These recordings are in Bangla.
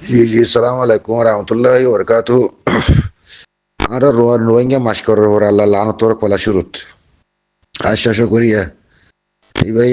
জি জি, সালাম আলাইকুম রহমতুল্লাহি বরকাতু। আর রোহিঙ্গা মাস্কর ওর আল্লাহ লানত কলা শুরুত আশ্বাস করিয়া এই ভাই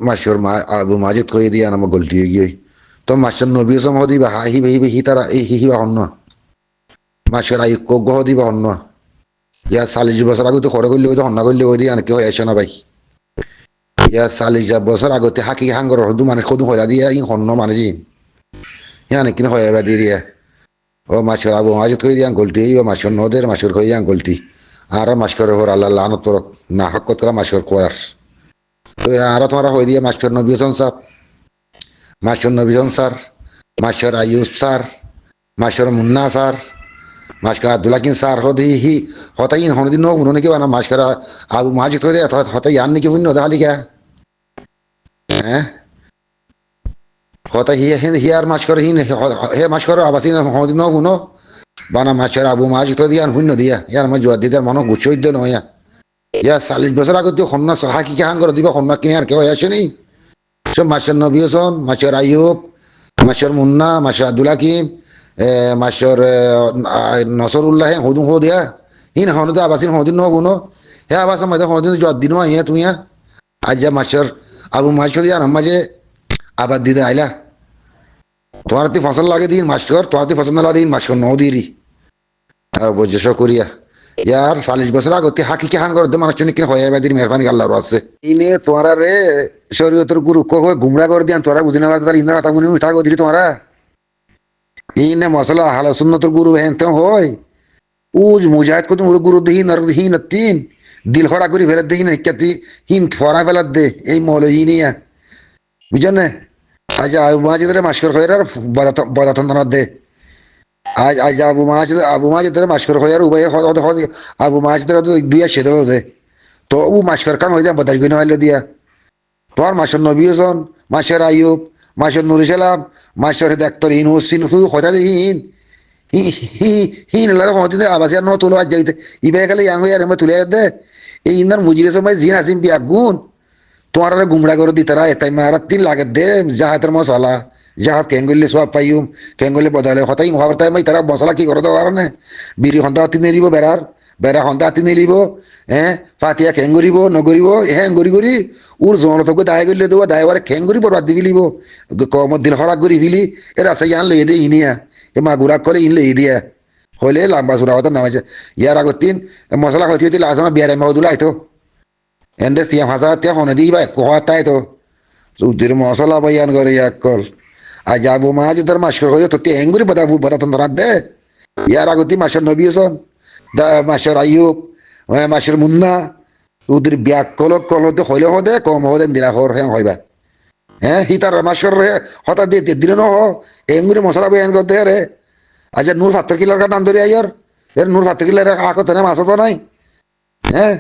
মাস্কর আবু মাজিদ কই দিয়া নাম গলতি গিয়ে তো মাস্টার নবী সম দিবা হি তারা এই হিবা হন্ন মাস্কর আই কোগ দিবা হন্ন ইয়া 40 বছর আগে তো খরে করলে ওই তো হন্না করলে ওই দিয়ে কেউ এসে না ভাই। ইয়া 40 বছর আগতে হাকি হাঙ্গর হদু মানে কদু হইয়া দিয়া ই হন্ন মানে জি ইয়ানে কিনা হইয়া দিয়া ও মাস্কর আবু মাজিদ কই দিয়া গলতি ও মাস্কর নদের মাস্কর কই দিয়া গলতি আর মাস্কর হর আল্লাহ লানত না হক কতলা মাস্কর কোয়ার তো আর তোমার হয়ে দিয়ে master Nabi Hossain sir, master Nabi Hossain sir, master Ayub sir, master Munna sir, master আব্দুল্লাকিন স্যার হদি হতাই হনদিন ন হুনো নাকি বানা মাস্টার আবু মাজিদ হয়ে দেয় হতাই আন নাকি হুন দেখা লিখা হ্যাঁ হতা হিয়ার মাস্টার হিন হে মাস্টার আবাসিন হনদিন ন হুনো বানা মাস্টার আবু মাজিদ হয়ে দিয়া হুন্য দিয়া ইয়ার আমার জোয়ার দিদার মনে গুচ্ছ নয়া ইয়া 40 বছর আগত সন্না হাকি কাহান করে দিবা সন্না কিনে আর কেউ আসে নি সব master Nabi Hossain, master Ayub, master Munna, master Abdul Hakim, master Nasrullah হদুম হো দিয়া হিন হনদে আবাসিন হদিন ন গুনো হে আবাস মধ্যে হদিন জদ দিন আইয়া তুমি আজ যা মাস্টার আবু মাস্টার দিয়া মাঝে আবাদ দিদে আইলা তোমার তি ফসল লাগে দিন মাস্টার তোমার তি ফসল না লাগে দিন মাস্টার ন দিরি বজেস করিয়া ইয়ার 40 বছর আগতে হাকি কে হান করতে মানুষ কিনে হয়ে বাদির মেহরবানি আল্লাহর আছে ইনে তোমরা রে শরীয়তের গুরু কো গুমরা করে দিয়ান তোরা বুঝিনা তার ইন্দা কথা বুনি উঠা গদিরি তোমরা ইনে মশলা হালা সুন্নতর গুরু হেন তো হয় উজ মুজাহিদ কত গুরু দেহি নর হিন তিন দিল খরা করি ফেলে দেহি না কেতি হিন ফরা ফেলা দে এই মৌলভী নিয়া বুঝছেন না আজ আবু মাজিদের মাস্কর হয়ে আর বদাতন দে আজ আজ আবু মাজিদের মাস্কর হয়ে আর উভয় আবু মাজিদের দুইয়া সেদে দে তো ও মাস্কর কাম হয়ে যা বদাস গুণ হইলো দিয়া তোমার master Nabi Hossain, master Ayub, master Nur Islam, master doctor হিন হোসেন শুধু কথা হিন হিন লাগে হতে আবাসিয়া ন তুলো আজ যাইতে ইবে খালি ইয়াং হইয়া রেমে তুলে দে এই ইন্দার মুজিরে সময় জিন আসিম বিয়া গুণ তোমার গুমরা করে দি তারা এতাই মারা 3 লাখ দে জাহাতের মশলা জাহাত কেঙ্গলে সব পাইম কেঙ্গলে বদলে হতাই মহাবতাই মাই তারা মশলা কি করে দেওয়ার না বিড়ি হন্তা হাতি নেরিব বেড়ার বেড়া হন্তা হাতি নেরিব হ্যাঁ ফাতিয়া খেঙ্গরিব নগরিব হ্যাঁ গরি গরি উর জনতকে দায় করলে দেবো দায়বারে খেঙ্গরি বরবাদ দি ফেলিব কমত দিল হরাক করি ফেলি এর আছে ইয়ান লই দে ইনিয়া এ মা গুড়াক করে ইন লই দিয়া হইলে লাম্বা চূড়া হতার নামাইছে ইয়ার আগত তিন মশলা হইতে হইতে লাস্ট আমার বিয়ারে মাহুদুল আইতো এন্ডে তিয়া ভাষা তিয়া হনে দিই ভাই কোহা তাই তো উদ্দির মশলা বয়ান করে এক কল আজ আবু মাজ তার মাস্কর হয়ে তো তিয়া হেঙ্গুরি বদাতন ধরাত দে ইয়ার আগতি master Nabi Hossain master Ayub master Munna উদ্দির ব্যাগ কল হতে হইলে হদে কম হদে দিলা হর হ্যাঁ হইবা হ্যাঁ হিতার মাস্কর হঠাৎ দিয়ে দিলে ন হেঙ্গুরি মশলা বয়ান করতে রে আচ্ছা নূর 70 কিলোর কাটান ধরে আইয়র এর নূর 70 কিলোর আকত না মাছ তো নাই হ্যাঁ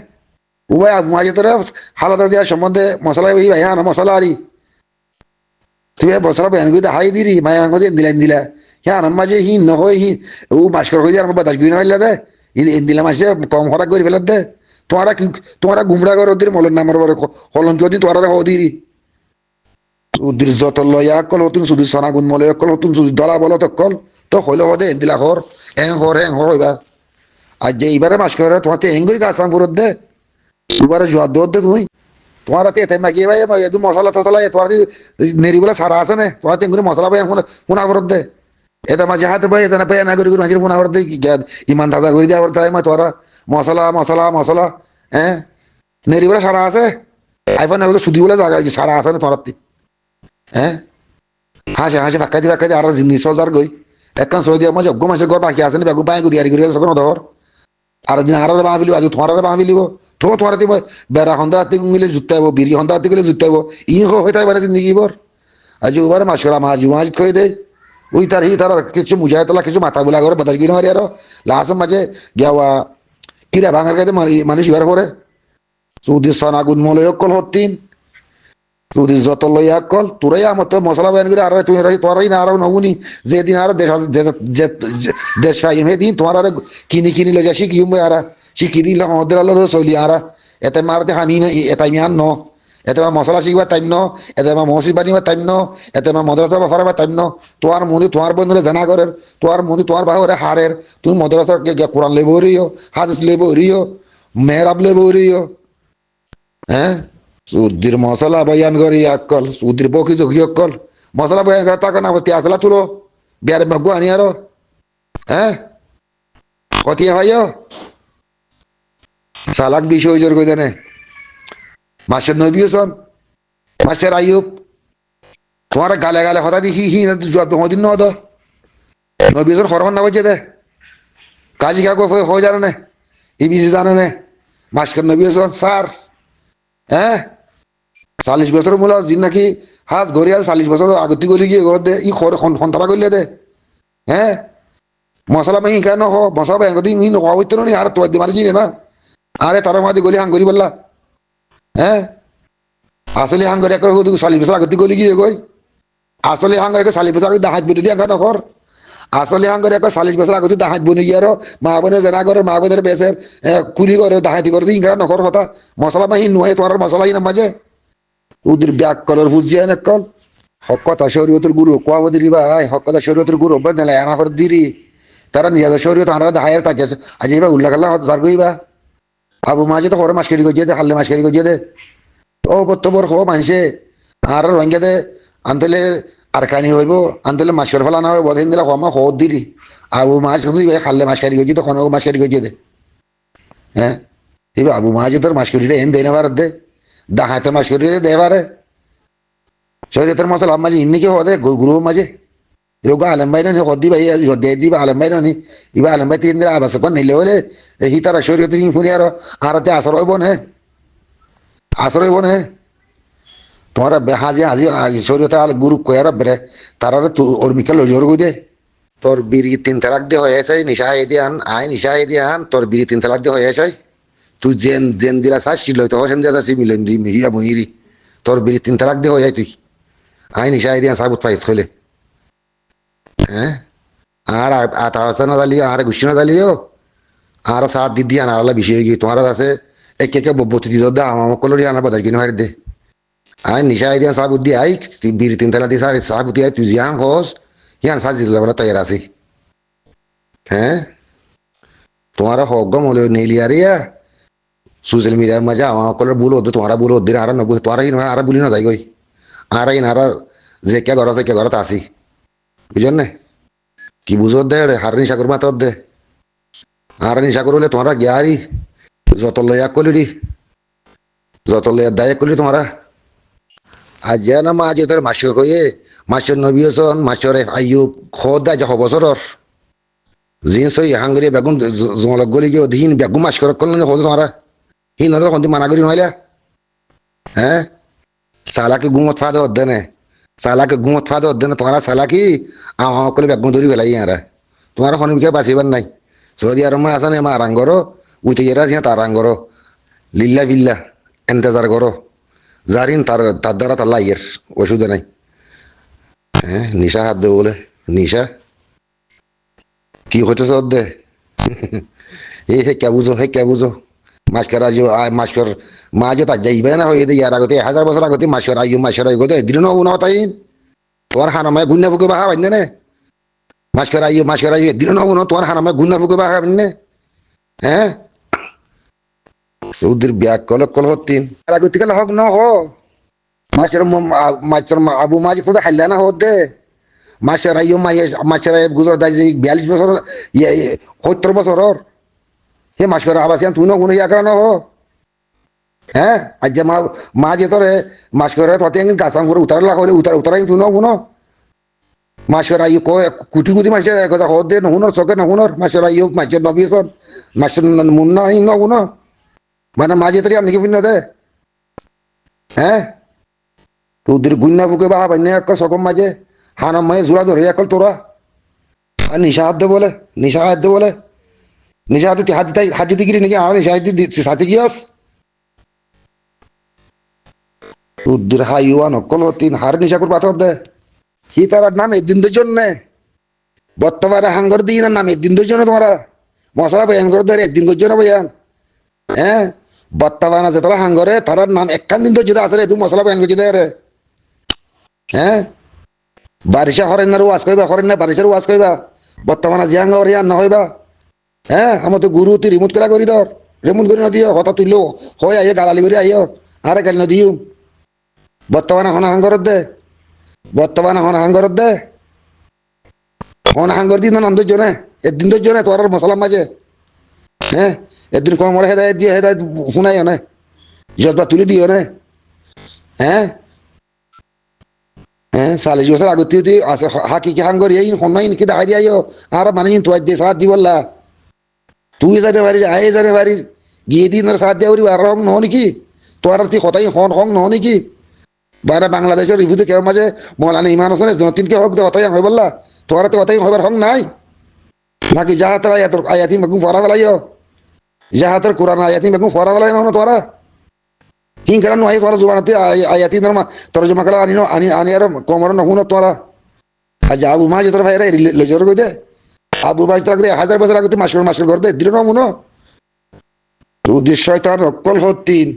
উভয় মাঝে তোরা হালাদা দেওয়ার সম্বন্ধে মশলা হ্যাঁ না মশলা আরি তুই মশলা বেন করে হাই দিরি মায়া মাংস দিলেন দিলা হ্যাঁ আমার মাঝে হিন নহয় হিন ও মাস্কর হয়ে আর বাতাস গুই নহলে দে দিলা মাসে কম হঠাৎ করে ফেলার দে তোমারা কি তোমারা গুমরা করো দির মলের নামের পরে হলন যদি তোরা হো দিরি উদ্দির যত লয়া কল হতুন শুধু সানা গুণ মলে কল হতুন শুধু দলা বলো তো কল তো হইলে হদে দিলা হর হ্যাং হর হইবা আর যে এইবারে মাস্কর তোমার হেঙ্গুই গাছাম পুরত দে দুবারে জোয়ার দৌড় দে তুই তোমার হাতে এতে মাগিয়ে ভাই একটু মশলা টসলা তোমার নেরিগুলা সারা আছে না তোমার তেঙ্গুরি মশলা ভাই ফোনা করত দে এটা মাঝে হাতে ভাই এটা না পাই না করি হাজির ফোনা করত দে ইমান দাদা করে দেওয়া করতে হয় তোরা মশলা হ্যাঁ নেরিগুলা সারা আছে আইফোন সুদি বলে জায়গা সারা আছে না তোমার হ্যাঁ হাসে ফাঁকা দি আর জিনিস যার গই একখান সৌদি আমার যজ্ঞ মাসের ঘর বাকি আছে না বেগু পায় করি আর সকল ধর আর দিন আর বাঁ ফেলিব আজ তোমার বাঁ ফেলিব তো তোমার বেড়া সন্ধ্যা হাতি মিলে জুতাইব বিড়ি সন্ধ্যা হাতি গেলে জুতাইব ই হয়ে থাকে জিন্দগি বর আজ ওবারে মাসরা মা জুমাজ থই দে ওই তার হি তার কিছু মুজাহে তোলা কিছু মাথা বোলা করে বদল গিয়ে মারি আর লাস্ট মাঝে গিয়া কিরা ভাঙার কাছে মানুষ ইবার করে সৌদি সনা গুণ মলয় কল হতিন সৌদি যত লইয়া কল তোরাই আমার তো মশলা বেন করে আর তুই তোরাই না আর নবুনি যেদিন আর দেশ দিন তোমার আর কিনি লে যা শিখি আর শিখি দিলে আমাদের আলো চলি আর এতে মারতে হামি এটাই মিয়ান ন এতে আমার মশলা শিখবার টাইম ন, এতে আমার মসজিদ বানিবার টাইম ন, এতে আমার মদ্রাসা ফরাবার টাইম ন। তোমার মন্দির তোমার বন্ধুরে জানা করের, তোমার মন্দির তোমার ভাইরে হারের, তুমি মদ্রাসা কোরআন লেবো রিও, হাদিস Livo Rio, Mehrab Livo Rio. হ্যাঁ, সুদির মশলা বয়ান করি অকল, সুদির বকি চকি অকল মশলা বয়ান করে তাকে না আসলা তুলো বিয়ারে মগু আনি আরো। হ্যাঁ, কতিয়া ভাইও সালাক বিষয় জোর করে দেনে মাসের নবী হোসেন, মাসের আইয়ুব, তোমার গালে গালে হতা দি হি হি তোমাদিন ন তো নবী হোসেন হরহন না বলছে দে কাজী কাকু হয়ে জানে না, ইবিসি জানে না, মাসকের নবী হোসেন স্যার। হ্যাঁ, 40 বছর মূল যিন নাকি হাত ঘড়িয়া 40 বছর আগতি গলি গিয়ে ঘর দে ই সন্তানা করলে দে। হ্যাঁ, মশলা মাহি কেন হ মশলা ব্যাংক ই নখা হইতে নি আর তোর মারি চিনে না আরে তার মাদি গলি হাং করি বললা। হ্যাঁ, আসলে হাং করে 40 বছর আগতি গলি গিয়ে গই আসলে হাং করে 40 বছর আগে দাহাত বলি দিয়ে কেন কর আসলে হাং করে 40 বছর আগতি দাহাত বনি গিয়ে আরো মা বোনের জেনা করে মা বোনের বেসের কুলি করে দাহাতি করে ইংরা নখর কথা মশলা মাহি নুয়ে তোমার মশলাই না মাঝে ওদের ব্যাক কলর বুঝিয়ে না কল হকতা শরীয়তের গুরু কোয়া দিলি ভাই হকতা শরীয়তের গুরু বদলে আনা করে দিরি তারা নিজেদের শরীয়ত আমরা হায়ার তাকে আজ এবার উল্লাহ আল্লাহ তার কইবা আবু মাঝে তো হরে মাসকারি গজিয়ে দে হাল্লে মাসকারি গজিয়ে দে ও বর্তবর হো মানুষে আর রঙে দে আনতেলে আর কানি হইব আনতেলে মাসের ফেলা না হয় বদিন দিলে হমা হো দিরি আবু মাছ হাল্লে মাসকারি গজিয়ে তো খনক মাসকারি গজিয়ে দে। হ্যাঁ, এবার আবু মাঝে তোর মাসকারিটা এন দেয় না পারে দে দাহাতে মাসকারি দে পারে শরীয়তের মশলা মাঝে ইন্নিকে হদে গুরু মাঝে yoga alam bay na ni khodi bay yo de di ba alam bay na ni iba alam bay tin dira bas kon nile ole hi tara shoriyo tin funi aro arate asaro bone asaro bone তোমার হাজি হাজি শরীয়তে আল গুরু কয়ার বেরে তারারে তু ওর মিকাল জোর গই দে তোর বিড়ি 3 তালাক দে হয়ে আছে নিশা হে দিয়ান আই নিশা হে দিয়ান তোর বিড়ি 3 তালাক দে হয়ে আছে তুই জেন জেন দিলা সাসি লই তো হোসেন দিয়া সাসি মিলেন দি মিয়া বহিরি তোর বিড়ি 3 তালাক দে হয়ে যায় তুই আই নিশা হে দিয়ান সাবুত পাইছ কইলে। হ্যাঁ, আর আটা আছে না দালিও আর গুছি না দালিও আর সাত দিদি আনারলা বিষয় গিয়ে তোমার আছে একে একে বব্বতি দিত দা আমার কলরি আনা বাদাই কিনে মারি দে আই নিশা দিয়া সাবুদ্দি আই বিড়ি 3 তালা দি সার সাবুতি আই তুই জিয়াং হস ইয়ান সাজি দিলা বলা তৈরি আছি। হ্যাঁ, তোমার হগম হলো নেলিয়ারিয়া সোশ্যাল মিডিয়া মজা আমার কলর ভুল হতো তোমার ভুল হদ্দিন আর নব তোমার আর ভুলি না যাই গই আর আর যে কে ঘরতে আসি বুঝলেন না কি বুঝো দে হার নিশা করবা তোর দে আর নিশা করলে তোমরা গিয়ারি যত লয়া কলিডি যত লয়া দায় করলি তোমরা আজ না মা আজ তোর মাসির কয়ে মাসির নবী হোসেন মাসির আইয়ুব খোদা যা বছরর জিনিস ওই হাঙ্গরি বেগুন জমলক গলি গিয়ে দিন বেগুন মাস করে করলেন হতো তোমরা হি নরে কোনটি মানা করি নইলা। হ্যাঁ, সালাকে গুমত ফাদে অধ্যেনে সালাকে গুমত ফাদে অধ্যেনে তোমরা সালাকি আমলে বেগুন ধরি বেলাই ইয়ারা তোমার কোনো বিষয়ে বাঁচিবার নাই সৌদি আরব আসা নেই মা আরাম করো উঠে এরা তার আরাম করো লিল্লা বিল্লা এন্তেজার করো জারিন তার তার দ্বারা তার লাইয়ের ওষুধে নাই। হ্যাঁ, নিশা হাত দে বলে নিশা কি হইতেছে দে এই হে কে বুঝো মাস্কর আজ মাস্কর মাঝে তার যাইবে না হয়ে ইয়ার আগতে 1000 বছর আগতে মাস্কর আইগতে দিল না উনা তাই তোমার হানামায় গুন্না ফুকে বাহা বান্ধে নে মাস্কর আইয়ো দিল না উনা তোমার হানামায় গুন্না ফুকে বাহা বান্ধে। হ্যাঁ, সৌদির ব্যাগ কল হতিন আগতে কাল হক ন হ মাস্টার আবু মাঝে তো হাইলা না হত দে মাস্টার আইয়ো মাস্টার গুজর দাই 42 বছর 70 বছর হে মাস্কর আবাসিয়ান তুই কোনো ইয়া করা না হো। হ্যাঁ, আজ মা যে তোরে মাস্কর ততে গাছাম করে উতারলা হলে উতারাই তুই শুনো মাস্কর আইয়ো কুটি মাস্টার কথা হত দে নুনর চকে নুনর মাস্টার আইয়ো মাস্টার নবীসন মাস্টার মুন্না আই নুন মানে মা যে তোর আপনি কি বুঝল দে। হ্যাঁ, তোদের গুন্না বুকে বাহা বান্যা এক সকম মাঝে হানাম মায়ে জোড়া ধরে একল তোরা আর নিশা হাত দে বলে নিশা হাতে হাত দিতে গিয়ে নাকি আর নিশা সাথে গিয়াস তোদের হাইওয়া নকল তিন হার নিশা করে পাথর দে কি তার নাম একদিন দুই জন্য বর্তমানে হাঙ্গর দিই না নাম একদিন দুই জন্য তোমরা মশলা বয়ান করে ধরে একদিন করছো না বয়ান। হ্যাঁ, বর্তমানে যে তারা হাঙ্গরে তার নাম একখান দিন তো যদি আসলে তুমি মশলা বয়ান করছি রে হ্যাঁ বারিশা হরেন না ওয়াজ কইবা হরেন না বারিশার ওয়াজ কইবা বর্তমানে যে হাঙ্গর ইয়ার না হইবা হ্যাঁ আমার তো গুরু তুই রিমোট খেলা করি ধর রিমোট করে নদিও হতা তুইলো হয় আইও গালালি করে আইও আরে গালি নদিও বর্তমানে হন হাঙ্গরত দে বর্তমানে হন হাঙ্গরত দে হন হাঙ্গর দিন নাম ধৈর্য নে একদিন ধৈর্য নে তোর মশলা মাঝে হ্যাঁ একদিন কমরে হেদায়ত দিয়ে হেদায়ত শুনাইও না জজবা তুলে দিও না হ্যাঁ হ্যাঁ 40 বছর আগতে তুই আছে হাকি কি হাঙ্গর এই হন্নাই কি দেখাই দিয়াইও আর মানে তুই দে সাথ দি বললা তুই জানে বাড়ির আয়ে জানে বাড়ির গিয়ে দিন সাথ দিয়া আর রং নহ নাকি তোর তুই কথাই হন হং নহ নাকি বারা বাংলাদেশের রিভিউতে কেউ মাঝে মৌলানা ইমান হোসেন জনতিনকে হক দে হতাই হয় বললা তোর তো হতাই হবার হং নাই নাকি যাহাতের আয়াতি মাগু ফরা বেলাইও যাহাতের কোরআন আয়াতি মাগু ফরা বেলাই না তোরা হিং খেলা নয় তোরা জোবানাতে আয়াতি নরমা তোর জমা খেলা আনি আর কমর নহুন তোরা আজ আবু মাঝে তোর ভাইরা লজর কই দে আবু মাঝ তোর 1000 বছর আগে তুই মাসের ঘর দে দিল না মুনো উদ্দেশ্য শয়তান অকল হতিন